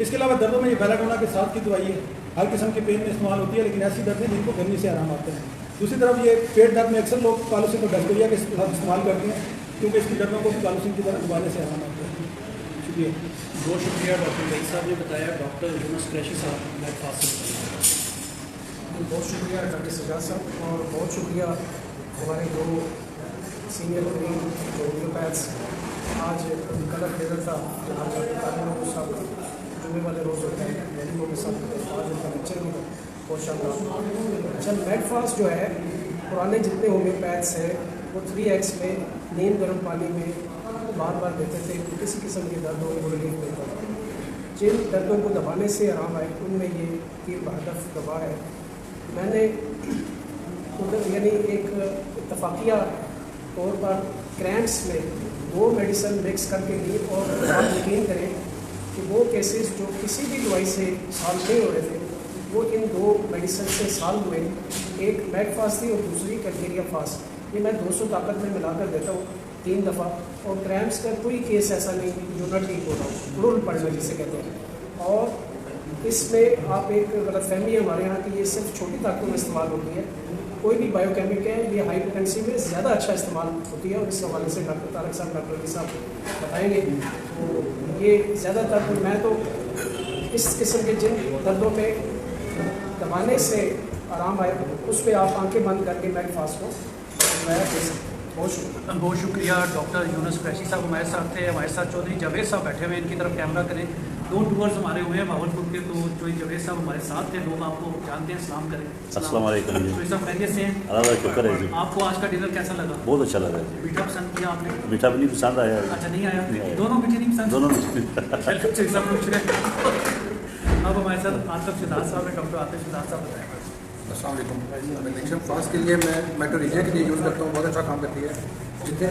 اس کے علاوہ دردوں میں یہ بیلاگونا کے ساتھ کی دوائی ہے، ہر قسم کے پین میں استعمال ہوتی ہے، لیکن ایسی درد ہیں جن کو گرمی سے آرام آتے ہیں۔ دوسری طرف یہ پیٹ درد میں اکثر لوگ کالوسین کو ڈسکوریا کے ساتھ استعمال کرتے ہیں، کیونکہ اس کی دردوں کو بھی کالوسین کی طرح دبانے سے آرام آتے ہیں۔ شکریہ۔ بہت شکریہ ڈاکٹر رئیس صاحب نے بتایا۔ ڈاکٹر یونس قریشی صاحب میک فاسٹ سے بہت شکریہ ڈاکٹر سجاد صاحب، اور بہت شکریہ ہمارے دو سینئر جو ہومیوپیتھس آج کلر فیور تھا جناب ڈاکٹر صاحب جمعے والے روز ہوتا ہے دہلی کے ساتھ، آج ان کا لیکچر بھی بہت شاندار۔ اچھا، میک فاسٹ جو ہے پرانے جتنے ہومیوپیتھس ہیں وہ 3x میں نیم گرم پانی میں بار بار دیتے تھے، کسی قسم کے دردوں کو ریلیف ملتا تھا۔ جن دردوں کو دبانے سے آرام آئے ان میں یہ تیر بہدف دوا ہے۔ میں نے یعنی ایک اتفاقیہ طور پر کریمپس میں 2 میڈیسن مکس کر کے لی، اور آپ یقین کریں کہ وہ کیسز جو کسی بھی دوائی سے سالو نہیں ہو رہے تھے وہ ان 2 میڈیسن سے سالو ہوئے۔ ایک میک فاسٹ تھی اور دوسری کیلکیریا فاسٹ۔ یہ میں 200 طاقت میں ملا کر دیتا ہوں 3 دفعہ، اور کریمپس کا کوئی کیس ایسا نہیں جو نہ ٹھیک ہو رہا ہو، رول پڑنا جسے کہتے ہیں۔ اور اس میں آپ ایک غلط فہمی ہے ہمارے یہاں کہ یہ صرف چھوٹی طاقتوں میں استعمال ہوتی ہے، کوئی بھی بایو کیمک ہے یہ ہائی پوٹینسی میں زیادہ اچھا استعمال ہوتی ہے، اور اس حوالے سے ڈاکٹر طارق صاحب ڈاکٹر علی صاحب بتائیں گے۔ تو یہ زیادہ تر میں تو اس قسم کے جن دردوں میں دبانے سے آرام آئے اس پہ آپ آنکھیں بند کر کے میک فاسٹ کو میں دے سکتے ہیں۔ بہت شکریہ۔ بہت شکریہ ڈاکٹر یونس قریشی صاحب ہمارے ساتھ تھے۔ ہمارے ساتھ چودھری جاوید صاحب بیٹھے ہوئے ہیں، ان کی طرف کیمرہ کریں۔ 2 ٹورز ہمارے ہوئے ہیں باولپور کے، تو چودھری جاوید صاحب ہمارے ساتھ تھے، لوگ آپ کو جانتے ہیں، سلام کریں۔ السلام علیکم جی۔ چودھری صاحب خیریت سے ہیں؟ اللہ کا شکر ہے جی۔ آپ کو آج کا ڈنر کیسا لگا؟ بہت اچھا لگا جی۔ میٹھا پسند کیا آپ نے؟ میٹھا بھی نہیں پسند آیا اچھا نہیں آیا؟ دونوں میٹھے نہیں پسند؟ دونوں چلیے سب کچھ رہے۔ اب ہمارے ساتھ عاطف شہزاد صاحب ہیں، ڈاکٹر عاطف شہزاد صاحب بتائیں۔ السلام علیکم۔ میگنیشیم فاسٹ کے لیے میں میٹروریجیا کے لیے یوز کرتا ہوں، بہت اچھا کام کرتی ہے۔ جتنے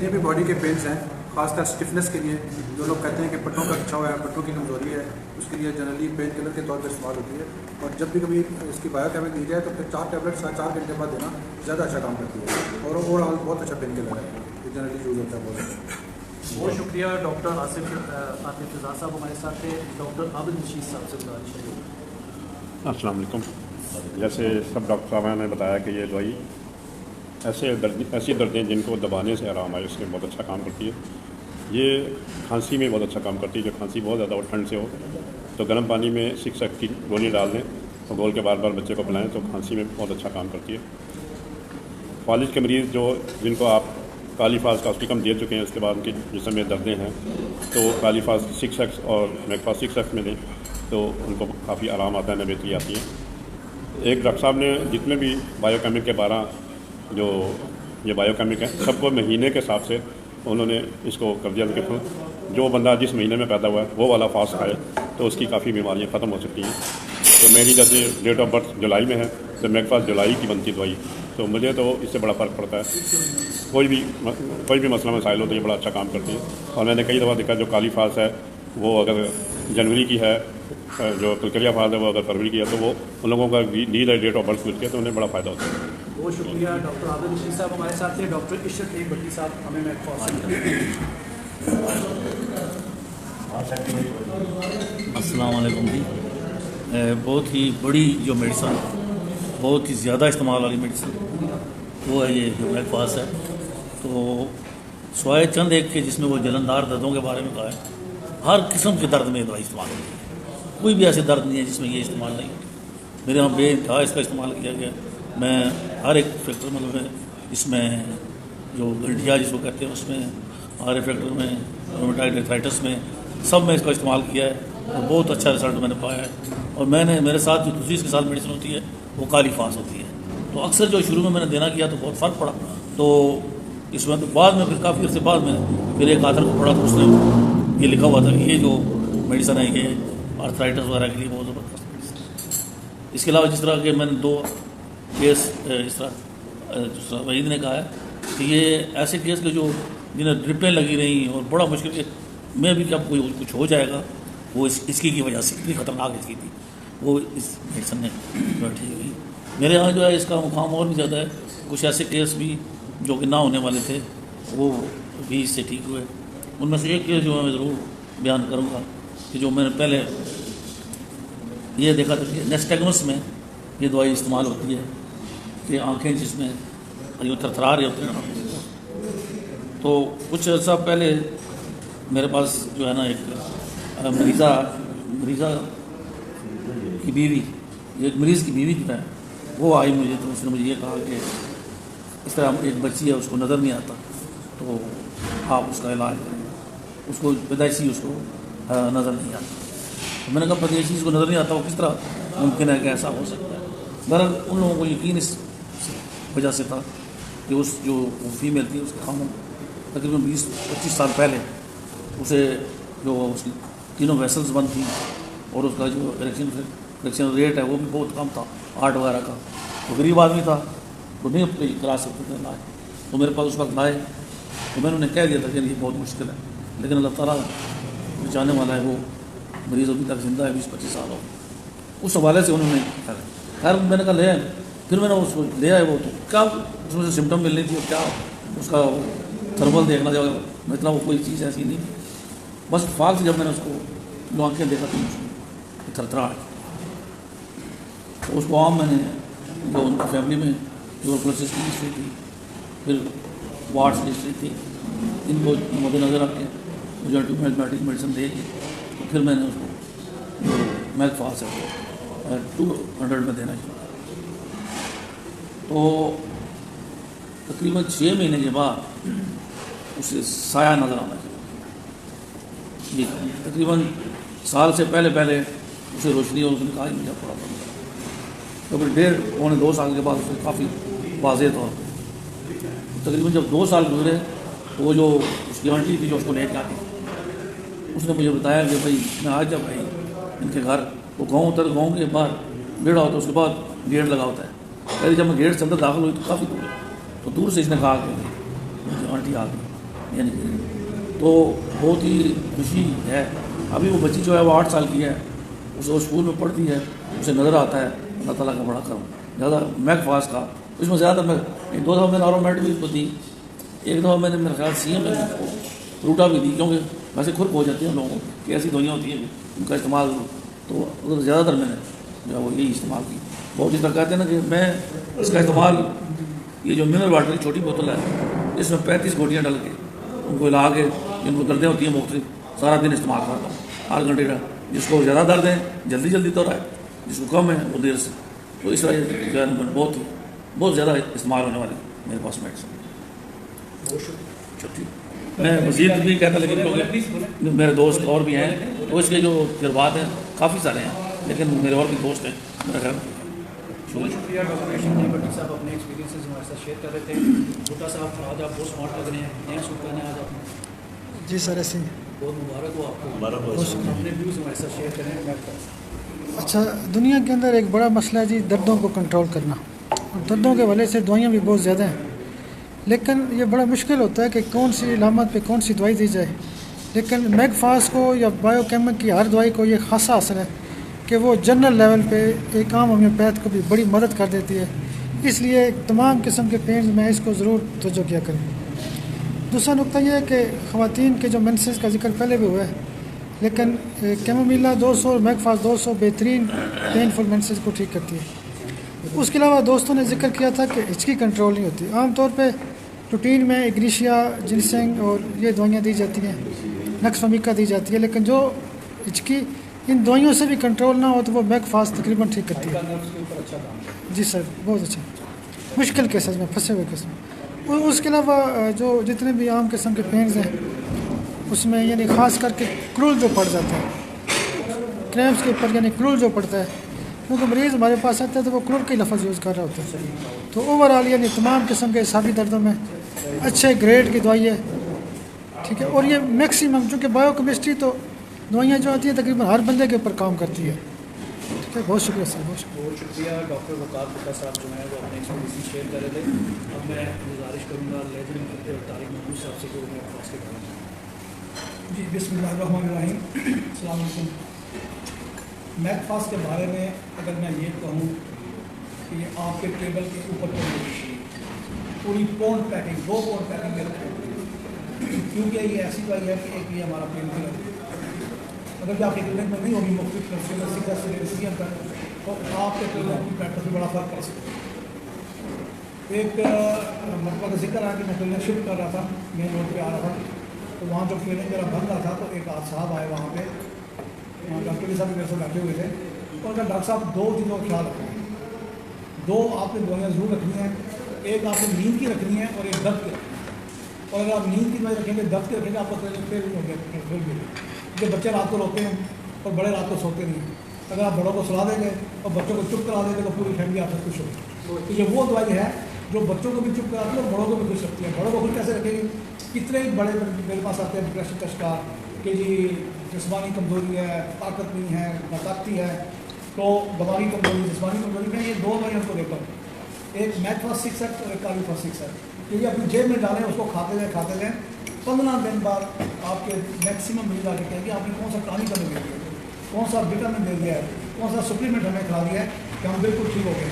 بھی باڈی کے پینس ہیں، خاص کر اسٹفنس کے لیے، جو لوگ کہتے ہیں کہ پٹوں کا کچھا ہوا ہے، پٹوں کی کمزوری ہے، اس کے لیے جنرلی پین کلر کے طور پر استعمال ہوتی ہے۔ اور جب بھی کبھی اس کی بایو کیمک دی جائے تو پھر 4 ٹیبلٹ 4 گھنٹے بعد دینا زیادہ اچھا کام کرتی ہے، اور اوور آل بہت اچھا پین کلر ہے، یہ جنرلی یوز ہوتا ہے بہت۔ بہت شکریہ ڈاکٹر عاطف شہزاد صاحب ہمارے ساتھ تھے۔ ڈاکٹر عابد رشید صاحب سے گزارش ہے۔ السلام علیکم۔ جیسے سب ڈاکٹر صاحب نے بتایا کہ یہ دوائی ایسی دردیں جن کو دبانے سے آرام آئے اس میں بہت اچھا کام کرتی ہے۔ یہ کھانسی میں بہت اچھا کام کرتی ہے، جو کھانسی بہت زیادہ اور ٹھنڈ سے ہو تو گرم پانی میں 6x کی گولی ڈال دیں اور گول کے بار بار بچے کو پلائیں تو کھانسی میں بہت اچھا کام کرتی ہے۔ فالج کے مریض جن کو آپ کالی فاس کا اسپیکم دے چکے ہیں، اس کے بعد ان کے جسم میں دردیں ہیں تو کالی فاس 6x اور میک فاس 6x میں دیں تو ان کو کافی آرام آتا ہے، بہتری آتی ہے۔ ایک ڈاکٹر صاحب نے جتنے بھی بایو کیمک کے 12 جو یہ بایو کیمک ہیں سب کو مہینے کے حساب سے انہوں نے اس کو کر دیا کہ جو بندہ جس مہینے میں پیدا ہوا ہے وہ والا فاسٹ کھائے تو اس کی کافی بیماریاں ختم ہو سکتی ہیں۔ تو میری جیسے ڈیٹ آف برتھ جولائی میں ہے تو میرے پاس جولائی کی بنتی دوائی، تو مجھے تو اس سے بڑا فرق پڑتا ہے۔ کوئی بھی مسئلہ مسائل ہو تو یہ بڑا اچھا کام کرتی ہے۔ اور میں نے کئی دفعہ دیکھا جو کالی فاس ہے وہ اگر جنوری کی ہے، جو کلکریا فاس ہے وہ اگر فروری کی ہے تو وہ ان لوگوں کا نیڈ ہے ڈیٹ آف برتھ پوچھ کے تو انہیں بڑا فائدہ ہوتا ہے۔ بہت شکریہ ڈاکٹر عابد رشید صاحب ہمارے ساتھ تھے۔ ڈاکٹر اشرف بھٹی صاحب ہمیں میک فاسٹ۔ السلام علیکم جی۔ بہت ہی بڑی جو میڈیسن، بہت ہی زیادہ استعمال والی میڈیسن وہ ہے یہ جو میک فاسٹ ہے۔ تو سوائے چند ایک کے جس میں وہ جلندار دردوں کے بارے میں کہا ہے، ہر قسم کے درد میں دوائی استعمال ہوتی ہے، کوئی بھی ایسے درد نہیں ہے جس میں یہ استعمال نہیں ہوتی۔ میرے یہاں بے انتہا اس کا استعمال کیا گیا۔ میں ہر ایک فیکٹر مطلب ہے اس میں جو گنٹھیا جس کو کہتے ہیں اس میں، آر فیکٹر میں، رومیٹائڈ آرتھرائٹس میں، سب میں اس کا استعمال کیا ہے اور بہت اچھا رزلٹ میں نے پایا ہے۔ اور میں نے میرے ساتھ جو دوسری اس کے ساتھ میڈیسن ہوتی ہے وہ کالی فاس ہوتی ہے، تو اکثر جو شروع میں نے دینا کیا تو بہت فرق پڑا۔ تو اس میں تو بعد میں پھر کافی عرصے بعد میں پھر ایک آتھر کو پڑھا تو اس نے یہ لکھا ہوا تھا کہ یہ جو میڈیسن ہے یہ آرتھرائٹس وغیرہ کے لیے بہت زبردست میڈیسن ہے۔ اس کے علاوہ جس طرح کہ میں نے 2 کیس اس طرح وحید نے کہا ہے کہ یہ ایسے کیس کے جو جنہیں ڈرپیں لگی رہیں اور بڑا مشکل میں بھی کب کوئی کچھ ہو جائے گا، وہ اس کی وجہ سے اتنی خطرناک اس کی تھی، وہ اس میڈیسن نے ٹھیک ہوئی۔ میرے یہاں جو ہے اس کا مقام اور بھی زیادہ ہے، کچھ ایسے کیس بھی جو کہ نہ ہونے والے تھے وہ بھی اس سے ٹھیک ہوئے۔ ان میں سے ایک کیس جو میں ضرور بیان کروں گا کہ جو میں نے پہلے یہ دیکھا تھا کہ نیسٹیگمس میں یہ دوائی استعمال ہوتی ہے کہ آنکھیں جس میں جو تھرتھرا رہے ہوتے ہیں. تو کچھ عرصہ پہلے میرے پاس جو ہے نا ایک مریضہ کی بیوی، ایک مریض کی بیوی جو ہے وہ آئی مجھے، تو اس نے مجھے یہ کہا کہ اس طرح ایک بچی ہے اس کو نظر نہیں آتا، تو آپ اس کا علاج کریں. اس کو پیدائشی اس کو نظر نہیں آتا. تو میں نے کہا پیدائشی اس کو نظر نہیں آتا، وہ کس طرح ممکن ہے کہ ایسا ہو سکتا ہے. بہرحال ان لوگوں کو یقین اس وجہ سے تھا کہ اس جو وہ فیمیل تھی اس کے خامن تقریباً 20-25 سال پہلے اسے جو اس کی تینوں ویسلز بند تھیں اور اس کا جو اریکشن ریٹ ہے وہ بھی بہت کم تھا، 8 وغیرہ کا. تو غریب آدمی تھا تو نہیں کرا سکتے تھے علاج. تو میرے پاس اس وقت لائے تو میں نے انہیں کہہ دیا تھا کہ یہ بہت مشکل ہے، لیکن اللہ تعالیٰ بچانے والا ہے. وہ مریض ابھی تک زندہ ہے، 20-25 سال ہو. اس حوالے سے انہوں نے خیر میں نے کہا لے آئے. پھر میں نے اس کو لے آئے. وہ تو کیا اس میں سے سمٹم ملنی تھی اور کیا اس کا تھرمل دیکھنا تھا، اتنا وہ کوئی چیز ایسی نہیں تھی. بس اتفاق سے جب میں نے اس کو آنکھیں دیکھا تو اس کو تھرتھرا تو اس کو عام میں نے جو ان کی فیملی میں ٹیوبرکلوسس کی ہسٹری تھی، پھر وارڈس کی ہسٹری تھی، ان کو مد نظر رکھ کے مجھے اینٹی میڈیسن دے گی. تو پھر میں نے اس کو جو میک فاس ہے 200 میں دینا چاہیے. تو تقریباً 6 مہینے کے بعد اسے سایہ نظر آنا چاہیے. جی تقریباً سال سے پہلے اسے روشنی اور اس نے کہا مجھے پڑا تھا. تو پھر 1.5-2 سال کے بعد اسے کافی واضح طور پہ تقریباً جب 2 سال گزرے تو وہ جو اس کی آنٹی تھی جو اس کو لے کے آتی، اس نے مجھے بتایا کہ بھائی میں آج جب آئی ان کے گھر وہ گاؤں کے باہر بیڑا ہوتا ہے، اس کے بعد گیٹ لگا ہوتا ہے. پہلے جب میں گیٹ سے اندر داخل ہوئی تو کافی دور ہے، تو دور سے اس نے کہا کہ آنٹی آ گئی. یعنی تو بہت ہی خوشی ہے. ابھی وہ بچی جو ہے وہ 8 سال کی ہے، اسے وہ اسکول میں پڑھتی ہے، اسے نظر آتا ہے. اللہ تعالیٰ کا بڑا کرم. زیادہ میک فاس کا اس میں زیادہ میں 2 دفعہ میں نے آرومیٹ بھی اس کو دی. ایک دفعہ میں نے میرے خیال سی میں روٹا بھی دی، کیونکہ ویسے کھرک ہو جاتی ہیں لوگوں کو کہ ایسی دوائیاں ہوتی ہیں ان کا استعمال. تو ادھر زیادہ تر میں نے جو ہے وہ یہی استعمال کی. بہت ہی طرح کہتے ہیں نا کہ میں اس کا استعمال یہ جو منرل واٹر کی چھوٹی بوتل ہے اس میں 35 گوٹیاں ڈال کے ان کو ہلا کے جن کو دردیں ہوتی ہیں مختلف سارا دن استعمال کرتا ہوں 8 گھنٹے کا. جس کو زیادہ درد ہے جلدی تو رہا ہے، جس کو کم ہے وہ دیر سے. تو اس وجہ سے جو ہے بہت زیادہ استعمال ہونے والی میرے پاس میڈیسن. میں مزید بھی کہتا لیکن کیونکہ میرے دوست اور بھی ہیں تو اس کے جو تجربات ہیں کافی سارے ہیں، لیکن میرے اور بھی دوست ہیں. میرا خیال بہت شکریہ ڈاکٹر ریشم جی بھٹی صاحب، اپنے ایکسپیرینسز ہمارے ساتھ شیئر کر رہے تھے. بھٹا صاحب آج آپ بہت اسمارٹ لگ رہے ہیں، نیا سوٹ پہنے آج آپ نے. جی سر ایسے بہت مبارک ہو آپ کو. اپنے ویوز ہمارے ساتھ شیئر کریں. اچھا، دنیا کے اندر ایک بڑا مسئلہ ہے جی دردوں کو کنٹرول کرنا، اور دردوں کے وجہ سے دوائیاں بھی بہت زیادہ ہیں، لیکن یہ بڑا مشکل ہوتا ہے کہ کون سی علامت پہ کون سی دوائی دی جائے. لیکن میک فاس کو یا بایو کیمک کی ہر دوائی کو یہ خاصا اثر ہے کہ وہ جنرل لیول پہ ایک عام ہومیوپیتھ کو بھی بڑی مدد کر دیتی ہے. اس لیے تمام قسم کے پینز میں اس کو ضرور توجہ کیا کریں. دوسرا نقطہ یہ ہے کہ خواتین کے جو مینسز کا ذکر پہلے بھی ہوا ہے، لیکن کیمومیلا 200 اور میک فاس 200 بہترین پینفل مینسز کو ٹھیک کرتی ہے. اس کے علاوہ دوستوں نے ذکر کیا تھا کہ ہچکی کنٹرول نہیں ہوتی. عام طور پہ روٹین میں اگریشیا، جنسنگ اور یہ دوائیاں دی جاتی ہیں، نکس فمیکا دی جاتی ہے، لیکن جو ہچکی ان دوائیوں سے بھی کنٹرول نہ ہو تو وہ میک فاس تقریباً ٹھیک کرتی ہے. جی سر بہت اچھا. مشکل کیسز میں پھنسے ہوئے قسم. اور اس کے علاوہ جو جتنے بھی عام قسم کے پینز ہیں اس میں یعنی خاص کر کے کرول جو پڑ جاتا ہے، کریمپس کے اوپر یعنی کرول جو پڑتا ہے، کیونکہ مریض ہمارے پاس آتا ہے تو وہ کرول کے لفظ یوز کر رہا ہوتا ہے. تو اوور آل یعنی تمام قسم کے اعصابی دردوں میں اچھے گریڈ کی دوائی ہے، ٹھیک ہے. اور یہ میکسیمم چونکہ بایو کیمسٹری تو دوائیاں جو آتی ہیں تقریباً ہر بندے کے اوپر کام کرتی ہے. ٹھیک ہے، بہت شکریہ سر. بہت شکریہ ڈاکٹر وقار بھٹا صاحب جو ہیں وہ اپنے ایکسپیرینس شیئر کر رہے تھے. اب میں گزارش کروں گا لیجنڈ اور طارق محمود صاحب سے کہ وہ میک فاس کے بارے میں. جی بسم اللہ الرحمن الرحیم. السلام علیکم. میک فاس کے بارے میں اگر میں یہ کہوں کہ یہ آپ کے ٹیبل کے اوپر پوری پونڈ پیکنگ 2 پونڈ پیکنگ میں رکھیں، کیونکہ یہ ایسی دوائی ہے کہ ایک یہ ہمارا پین کلر اگر کہ آپ کی کلینک میں نہیں ہوگی مختلف پر تو آپ کے کلینک کی پریکٹس میں بڑا فرق پڑ سکتا ہے. ایک مرتبہ کا ذکر ہے کہ میں کلینک شفٹ کر رہا تھا, مین روڈ پہ آ رہا تھا, تو وہاں جب کلینک میرا بن رہا تھا تو ایک صاحب آئے وہاں پہ, ڈاکٹر صاحب میرے سے بیٹھے ہوئے تھے, اور کہا ڈاکٹر صاحب 2 چیزوں کا خیال رکھنا ہے, 2 آپ نے دوائیاں ضرور رکھنی ہیں, ایک آپ نے نیند کی رکھنی ہے اور ایک درد کی. اور اگر آپ نیند کی دوائی رکھیں گے, درد کی رکھیں گے, آپ کو پھر نہیں ہو گیا پھر بھی, کیونکہ بچے رات کو روتے ہیں اور بڑے رات کو سوتے نہیں ہیں. اگر آپ بڑوں کو سلا دیں گے اور بچوں کو چپ کرا دیں گے تو پوری فیملی آپ سے خوش ہوگی. تو یہ وہ دوائی ہے جو بچوں کو بھی چپ کراتی ہے اور بڑوں کو بھی خوش رکھتی ہے. بڑوں کو خوش کیسے رکھے گی؟ کتنے ہی بڑے میرے پاس آتے ہیں ڈپریشن کا شکار کہ جی جسمانی کمزوری ہے, طاقت نہیں ہے, ناطاقتی ہے, تو دماغی کمزوری, جسمانی کمزوری. میں یہ 2 دوائی ہم کو دیتا ہوں, ایک میتھ فاسٹ 6 اور ایک کالی فاسٹ 6 ہے. کیونکہ اپنی جیب میں ڈالیں, اس کو کھاتے جائیں 15 دن بعد آپ کے میکسیمم مریض آ کے کہیں گے آپ نے کون سا ٹانک ہمیں دے دیا ہے, کون سا وٹامن دے دیا ہے, کون سا سپلیمنٹ ہمیں کھلا دیا ہے کہ ہم بالکل ٹھیک ہو گئے.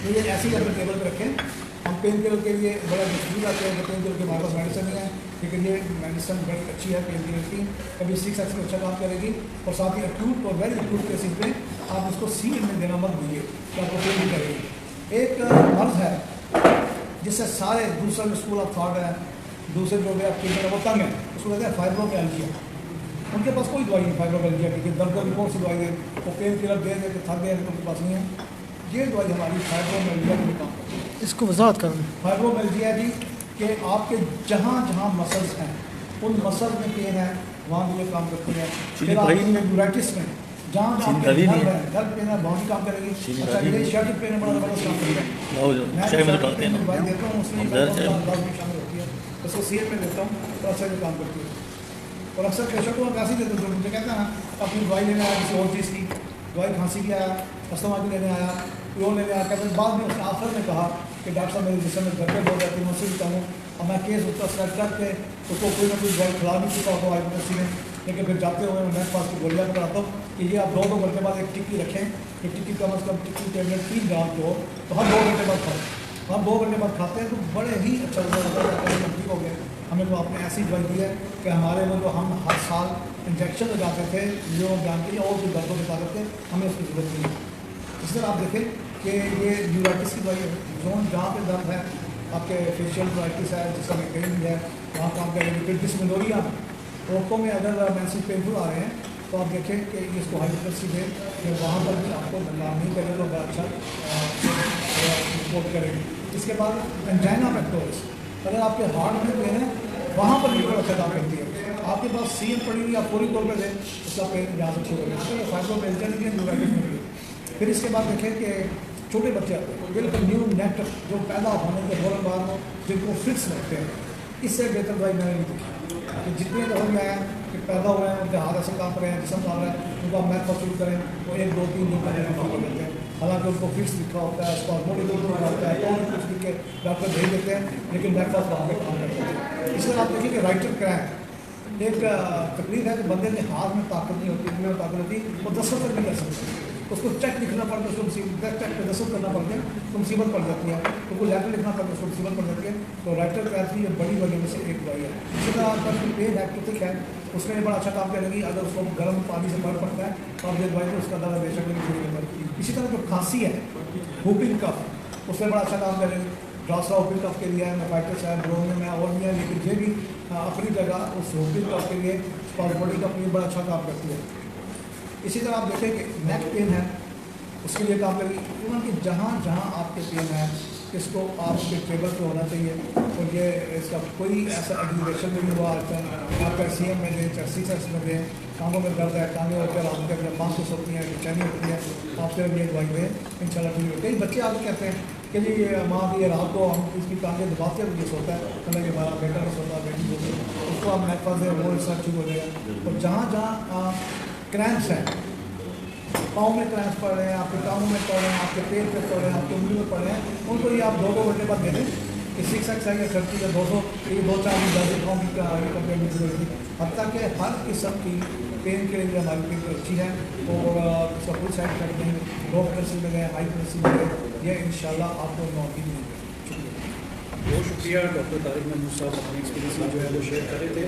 تو یہ ایسی اپنے ٹیبل پہ رکھیں. ہم پین کلر کے لیے بڑا مشکل آتے ہیں کہ پین کلر کے ہمارے پاس میڈیسن نہیں ہے, لیکن یہ میڈیسن بڑی اچھی ہے پین کلر کی, کبھی 6 ایکس میں اچھا کام کرے گی. اور ساتھ ہی ایکوٹ اور ویری ایکوٹ کیسز پہ آپ اس کو سیل میں دینا مت دیجیے کہ آپ کو پین نہیں کرے گی. ایک مرض ہے جس سے سارے دوسرا جو اسکول آف تھاٹ ہے, دوسرے جو بھی آپ ٹریٹمنٹ ہے وہ تنگ ہے, اس کو کہتے ہیں فائبرومیالجیا. ان کے پاس کوئی دوائی نہیں فائبرومیالجیا کی, کہ درد کی کون سی دوائی دے, وہ پین کلر دے دے کہ تھک گئے, ان کے پاس نہیں ہے. یہ دوائی ہماری فائبرومیالجیا کے لیے کام کرتی ہے. اس کو وضاحت کریں. فائبرومیالجیا جی کہ آپ کے جہاں جہاں مسلس ہیں ان مسلس میں پین ہے وہاں بھی یہ کام کرتی ہے. پھر آپ کے یورائٹس میں جہاں جہاں درد پین ہے وہاں بھی کام کرے گی. اچھا یہ شرٹ پین بڑا زبردست کام کرے گا. میں دوائی دیتا ہوں, اس میں شامل ہوتی ہے, اس کو سی ایف میں دیتا ہوں تو اچھا یہ کام کرتی ہے. اور اکثر پیشنٹ کو ایسے ہی دیتے ہیں جو مجھے کہتے ہیں نا اپنی دوائی لینے آیا کسی اور چیز کی, دوائی کھانسی کی آیا, استما کی لینے آیا, وہ لینے آیا, کہتے ہیں بعد میں اس نے آخر میں کہا کہ ڈاکٹر صاحب میرے جسم میں گھر ہو جاتی ہے, میں سے بھی کہوں اور میں کیس اس کا سلیکٹ کر کے اس کو کوئی نہ کوئی دوائی کھلا نہیں چکا ہوتا آئی میں, لیکن پھر جاتے ہوئے میں پاس کی گولیاں بتاتا ہوں کہ یہ آپ 2 گھنٹے بعد ایک ٹکی رکھیں, کہ ٹکی کم از کم ٹکی ٹیبلٹ 3 گرام کی ہو تو ہر 2 گھنٹے بعد کھاؤ. ہم 2 گھنٹے بعد کھاتے ہیں تو بڑے ہی اچھا ٹھیک ہو گیا. ہمیں تو آپ نے ایسی دوائی دی ہے کہ ہمارے وہ جو ہم ہر سال انجیکشن لگاتے تھے جو جانتے ہیں اور کوئی دردوں بتاتے تھے, ہمیں اس کی ضرورت نہیں ہے. اس طرح آپ دیکھیں کہ یہ یورائٹس کی دوائی زون جہاں پہ درد ہے, آپ کے فیشیل یورائٹس ہے جس کا پین بھی ہے وہاں کام کریں گے. پھر ڈسمینوریا عورتوں میں اگر مینسل پینفل آ رہے ہیں تو آپ دیکھیں کہ اس کو ہائیڈروسی دیں کہ وہاں پر بھی آپ کو کام نہیں کرے تو بڑا اچھا رپورٹ کریں گے. اس کے بعد انجائنا پیکٹورس, اگر آپ کے ہارٹ میں پین ہے وہاں پر بھی بڑا اچھا کام کرتی ہے. آپ کے پاس سیل پڑی ہوئی آپ پوری طور پہ دیں, اس کا پین جہاں سے چھوڑ گیا. تو فائبرومیالجیا بھی ہے, یورائٹس میں بھی. پھر اس کے بعد دیکھیں کہ چھوٹے بچے آتے ہیں بالکل نیو نیٹ جو پیدا ہونے کے فوراً بعد میں جن کو فٹس رکھتے ہیں, اس سے بہتر دوائی میں نے نہیں دیکھی. کہ جتنے دفعہ میں آیا کہ پیدا ہو رہے ہیں, ان کے ہاتھ ایسے کام کر رہے ہیں, جسم کام رہا ہے, ان کو آپ میتھ شروع کریں وہ 1 2 3 دن کا کام کر لیتے ہیں. حالانکہ ان کو فکس لکھا ہوتا ہے, اس کو موڈیکل لکھا ہوتا ہے, تو کچھ لکھ کے ڈاکٹر بھیج دیتے ہیں, لیکن میتھ وہاں پہ کام کرتے ہیں. اس طرح آپ دیکھیں کہ رائٹر کرائم ایک تکلیف ہے کہ بندے کے ہاتھ میں طاقت نہیں ہوتی, میں طاقت ہوتی, وہ دستخط نہیں کر سکتے, اس کو چیک لکھنا پڑتا ہے, اس کو مصیبت چیک پہ دستخط کرنا پڑتا ہے تو مصیبت پڑ جاتی ہے, تو کو لیٹر لکھنا پڑتا ہے, اس کو مصیبت پڑ جاتی ہے. تو رائٹر کرائم کی یہ بڑی وجہ میں سے ایک دوائی ہے. اسی طرح آپ کا پین ایکٹوتک ہے, اس میں بڑا اچھا کام کرے گی. اگر اس کو گرم پانی سے بھر پڑتا ہے تو آپ یہ دوائی کو اس کا دوا بے شک نہیں شروع کریں. اسی طرح جو کھانسی ہے ہوپنگ کف, اس میں بڑا اچھا کام کرے گی. ڈراسرا ہوپنگ کف کے لیے ہے, میفائٹس ہے, برونیم ہے, اور بھی ہے, لیکن یہ بھی اپنی جگہ اس ہوپنگ کف کے لیے باڈی کا پین بڑا اچھا کام کرتی ہے. اسی طرح آپ دیکھیں کہ نیک پین ہے, اس کے لیے کام کرے گی. کہ جہاں جہاں آپ کے پین ہے اس کو آپ کے ٹیبل پہ ہونا چاہیے, اور یہ اس کا کوئی ایسا ایگریویشن بھی نہیں ہوا آتا ہے. آپ کا سی ایم میں دیں, چرسی سیکس میں دیں, ٹانگوں میں درد ہے, ٹانگیں ہوتے ہیں, رات میں مانسس ہوتی ہیں, بےچینی ہوتی ہے, آپ سے یہ دوائی دیں, ان شاء اللہ ٹھیک ہے. کئی بچے آگے کہتے ہیں کہ جی ماں بھی رات کو ہم اس کی ٹانگیں دباتے ہیں, یہ سوتا ہے, کہ ہمارا بیٹا نہیں سوتا, بیٹی سوتی ہے, اس کو آپ میتھ پاس دیں, وہ ریسرچ ٹھیک ہو جائے گا. اور جہاں جہاں کرینپس ہیں, پاؤں میں کرینپس پڑ رہے ہیں, آپ کے ٹانگوں میں پڑ رہے ہیں, آپ کے پیٹ پہ پڑ رہے ہیں, آپ کے انگلی میں پڑ رہے ہیں, ان کو یہ آپ 2 گھنٹے بعد دے دیں کہ 6 ایکس ہے یا 30 یا 200 یہ 2-4 دن زیادہ پاؤں کی کمپلینٹ مل رہی ہے. حتیٰ کہ ہر قسم کی پین کے لیے ہماری پین اچھی ہے, اور اس کا فل سائڈ افیکٹ نہیں, لو پریشر میں گئے, ہائی پریشر میں گئے, یہ ان شاء اللہ آپ کو نوٹی ملے گا. شکریہ. بہت شکریہ ڈاکٹر طارق محمود صاحب, اپنی ایکسپیرینس جو ہے وہ شیئر کر رہے تھے.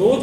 2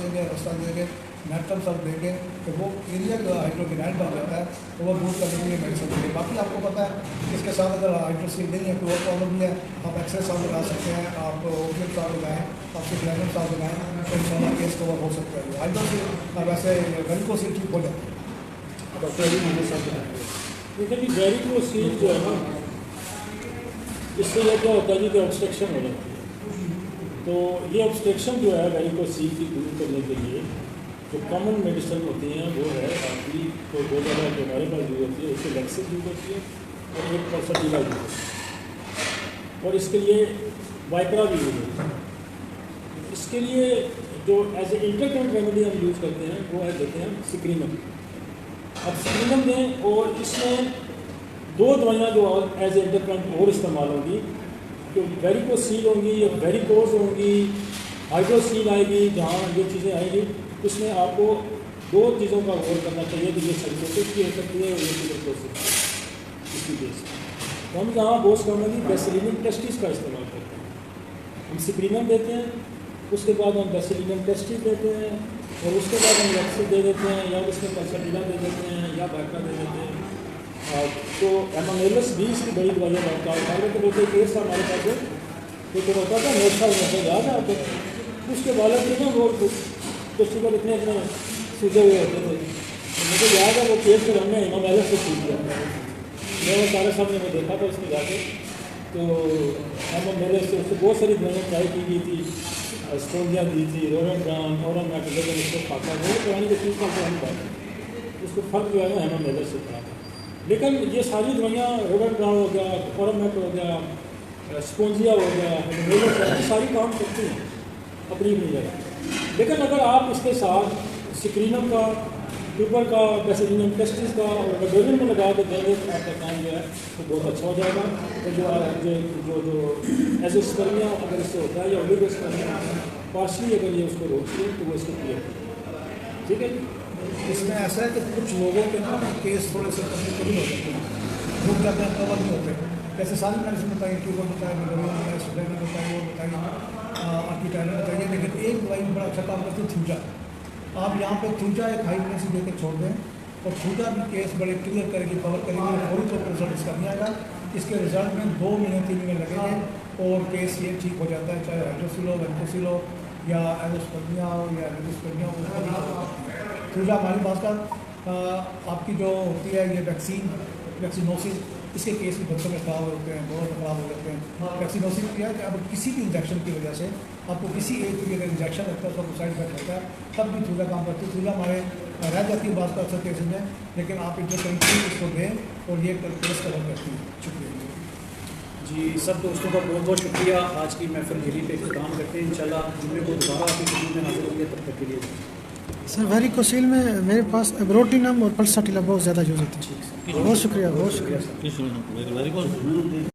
دیں گے، رستہ دیں گے، نیٹل سب دیں گے، تو وہ ایریا جو ہائیڈروگینائڈ بن جاتا ہے تو وہ دور کرنے کے لیے میڈیسن دیں گے. باقی آپ کو پتہ ہے اس کے ساتھ اگر ہائیڈروسیل نہیں ہے کوئی اور پرابلم نہیں ہے، آپ ایکسرے صاحب لگا سکتے ہیں، آپ اوپیل صاحب لگائیں، آپ سے گلائنر صاحب لگائیں، تو ان شاء اللہ کیس کور ہو سکتا ہے. ہائیڈروسیل ویسے ویریکوسیل ٹھیک ہو جاتا ہے. ڈاکٹر علی محمد صاحب دیکھیں جی ویریکوسیل جو ہے نا اس سے یہ کیا ہوتا ہے جی کہ آبسٹرکشن ہو جاتی ہے. تو یہ آبسٹرکشن جو ہے ویریکوسیل کی دور کرنے کے لیے جو کامن میڈیسن ہوتی ہیں وہ ہے آپ کی کوئی دو دوا جو ہمارے پاس یوز ہوتی ہے اس سے لیکسس یوز ہوتی ہے اور ایک پرسٹیلا یوز ہوتی ہے اور اس کے لیے وائپرا بھی یوز ہوتی ہے. اس کے لیے جو ایز اے انٹرکرنٹ ریمیڈی ہم یوز کرتے ہیں وہ ہے دیتے ہیں سکرینم. اب سکرینم دیں اور اس میں دو دوائیاں جو ایز اے انٹرکرنٹ اور استعمال ہوں گی، جو ویریکوسیل ہوں گی یا ویریکوز ہوں گی، ہائیڈروسیل آئے گی، جہاں یہ چیزیں آئیں گی اس میں آپ کو دو چیزوں کا غور کرنا چاہیے کہ یہ سائیکوسس کی ہو سکتی ہے اور یہ ٹیوبرکلوسس اس کی بیس. تو ہم یہاں بوس کارنری بیسیلینم ٹیسٹس کا استعمال کرتے ہیں. ہم سکرینم دیتے ہیں، اس کے بعد ہم بیسیلینم ٹیسٹس دیتے ہیں اور اس کے بعد ہم لیکسس دے دیتے ہیں یا اس میں پرسٹیلا دے دیتے ہیں یا وائپرا دے دیتے ہیں. تو ایمانیلس 20 کی بڑی دوائیاں بنتا ہے. پہلے تو بیٹے کیس تھا ہمارے پاس تو ہوتا تھا نیشا ہوتا یاد ہے آپ کو. اس کے بالک بھی نا وہ فیسٹیول اتنے سوجے ہوئے ہوتے تھے. مجھے یاد ہے وہ کیس پھر ہم نے ایمانیلس سے سیکھ لیا. میں وہ سارے سامنے میں دیکھا تھا اس میں جا کے. تو ایمانیلس سے اس کو بہت ساری دوائیاں ٹرائی کی گئی تھی، اسٹونیا دی تھی، روگن اور اس کو کھاتا ہے. وہ پرانی جو 30 سال پرانی بات ہے. اس کو فرق جو ہے نا ایمانیلس سے تھا. لیکن یہ ساری دوائیاں روگن ہو گیا، اورمیٹ ہو گیا، اسپونجیا ہو گیا، یہ ساری کام کرتی ہیں اپنی اپنی جگہ. لیکن اگر آپ اس کے ساتھ سکرینم کا، ٹیوبر کا، بیسیلینم ٹیسٹس کا اور ویڈیولن میں لگا کے دیں گے تو آپ کا کام جو ہے وہ بہت اچھا ہو جائے گا. اور جو ایزوسپرمیا اگر اس سے ہوتا ہے یا اولیگوسپرمیا پارشلی اگر یہ اس کو روکتی ہے تو وہ اس کو کلیئر کرتی ہے. ٹھیک ہے جی. اس میں ایسا ہے کہ کچھ لوگوں کے نا کیس تھوڑے سے کبھی ہو جاتے ہیں، رک جاتے ہیں، کور نہیں ہوتے. جیسے ساری میڈیسن بتائیے، ٹیوبر بتائیے، ویڈیولن بتائیے، سپرمیا بتائیے، وہ بتائیے، آپ کی ٹائلر بتائیے. لیکن ایک دوائی میں بڑا اچھا کام کرتی ہے تھوجا. آپ یہاں پہ تھوجا ایک ہائی فریکوینسی دے کے چھوڑ دیں اور تھوجا بھی کیس بڑے کلیئر کرے گی، کور کرے گی. فوری طور پر رزلٹ اس کا نہیں آئے گا. اس کے رزلٹ میں 2 مہینے 3 مہینے لگیں گے اور کیس یہ ٹھیک ہو جاتا ہے، چاہے ہائیڈروسیل ہو، ویریکوسیل ہو یا ایزوسپرمیا ہو یا لیگوسپرمیا ہو. تھوجا ہماری بات کا آپ کی جو ہوتی ہے یہ ویکسینوسس، اس کے کیس بھی بچوں میں خراب ہوتے ہیں، بہت خراب ہو جاتے ہیں. ویکسینوسس کیا ہے کہ اب کسی بھی انجیکشن کی وجہ سے آپ کو کسی ایج کی اگر انجیکشن لگتا ہے تو سائڈ افیکٹ ہوتا ہے، تب بھی تھوجا کام کرتی ہے. تھوجا ہمارے رہ جاتی ہے بعض کا اکثر کیسز میں، لیکن آپ انٹرکنٹری اس کو دیں اور یہ کیس کور کرتی ہے. شکریہ جی. سب دوستوں کا بہت بہت شکریہ. آج کی محفل یہی پہ اختتام کرتے ہیں. انشاءاللہ جمعے کو دوبارہ آپ کی خدمت میں حاضر ہوں گے. تب تک کے لیے سر ویریکوسیل میں میرے پاس ایبروٹینم اور پلساٹیلا بہت زیادہ یوز ہوتی ہے. بہت شکریہ، بہت شکریہ سر.